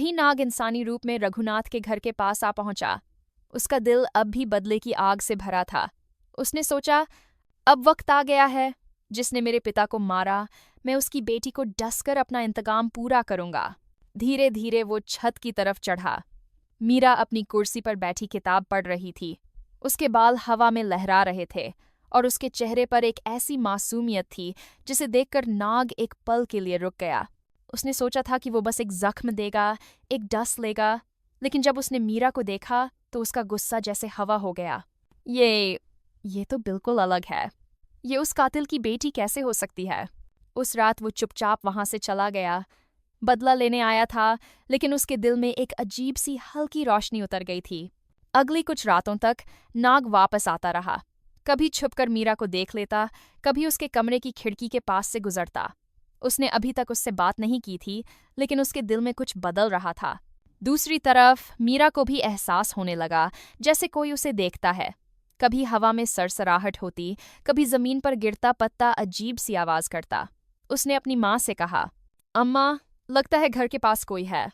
ही नाग इंसानी रूप में रघुनाथ के घर के पास आ पहुंचा। उसका दिल अब भी बदले की आग से भरा था। उसने सोचा, अब वक्त आ गया है। जिसने मेरे पिता को मारा, मैं उसकी बेटी को डसकर अपना इंतकाम पूरा करूंगा। धीरे धीरे वो छत की तरफ चढ़ा। मीरा अपनी कुर्सी पर बैठी किताब पढ़ रही थी। उसके बाल हवा में लहरा रहे थे और उसके चेहरे पर एक ऐसी मासूमियत थी जिसे देखकर नाग एक पल के लिए रुक गया। उसने सोचा था कि वो बस एक जख्म देगा, एक डस लेगा, लेकिन जब उसने मीरा को देखा तो उसका गुस्सा जैसे हवा हो गया। ये तो बिल्कुल अलग है। ये उस कातिल की बेटी कैसे हो सकती है? उस रात वो चुपचाप वहां से चला गया। बदला लेने आया था, लेकिन उसके दिल में एक अजीब सी हल्की रोशनी उतर गई थी। अगली कुछ रातों तक नाग वापस आता रहा। कभी छुपकर मीरा को देख लेता, कभी उसके कमरे की खिड़की के पास से गुजरता। उसने अभी तक उससे बात नहीं की थी, लेकिन उसके दिल में कुछ बदल रहा था। दूसरी तरफ मीरा को भी एहसास होने लगा जैसे कोई उसे देखता है। कभी हवा में सरसराहट होती, कभी जमीन पर गिरता पत्ता अजीब सी आवाज करता। उसने अपनी माँ से कहा, अम्मा, लगता है घर के पास कोई है।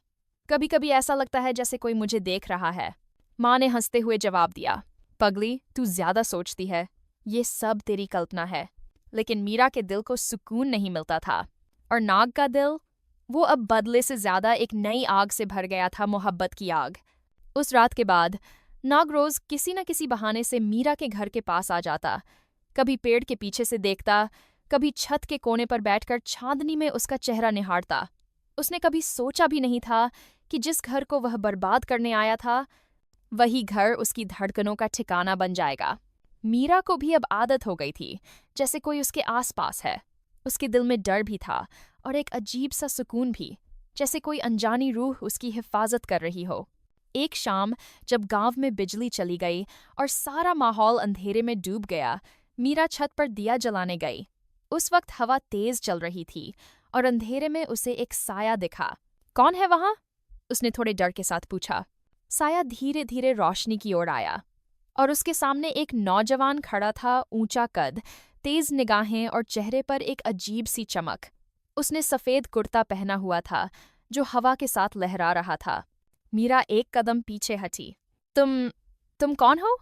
कभी कभी ऐसा लगता है जैसे कोई मुझे देख रहा है। माँ ने हंसते हुए जवाब दिया, पगली, तू ज्यादा सोचती है। ये सब तेरी कल्पना है। लेकिन मीरा के दिल को सुकून नहीं मिलता था। और नाग का दिल, वो अब बदले से ज्यादा एक नई आग से भर गया था, मोहब्बत की आग। उस रात के बाद नाग रोज किसी न किसी बहाने से मीरा के घर के पास आ जाता। कभी पेड़ के पीछे से देखता, कभी छत के कोने पर बैठकर चांदनी में उसका चेहरा निहारता। उसने कभी सोचा भी नहीं था कि जिस घर को वह बर्बाद करने आया था, वही घर उसकी धड़कनों का ठिकाना बन जाएगा। मीरा को भी अब आदत हो गई थी, जैसे कोई उसके आसपास है। उसके दिल में डर भी था और एक अजीब सा सुकून भी, जैसे कोई अनजानी रूह उसकी हिफाजत कर रही हो। एक शाम जब गांव में बिजली चली गई और सारा माहौल अंधेरे में डूब गया, मीरा छत पर दिया जलाने गई। उस वक्त हवा तेज चल रही थी और अंधेरे में उसे एक साया दिखा। कौन है वहां? उसने थोड़े डर के साथ पूछा। साया धीरे धीरे रोशनी की ओर आया और उसके सामने एक नौजवान खड़ा था, ऊंचा कद, तेज निगाहें और चेहरे पर एक अजीब सी चमक। उसने सफेद कुर्ता पहना हुआ था जो हवा के साथ लहरा रहा था। मीरा एक कदम पीछे हटी। तुम कौन हो?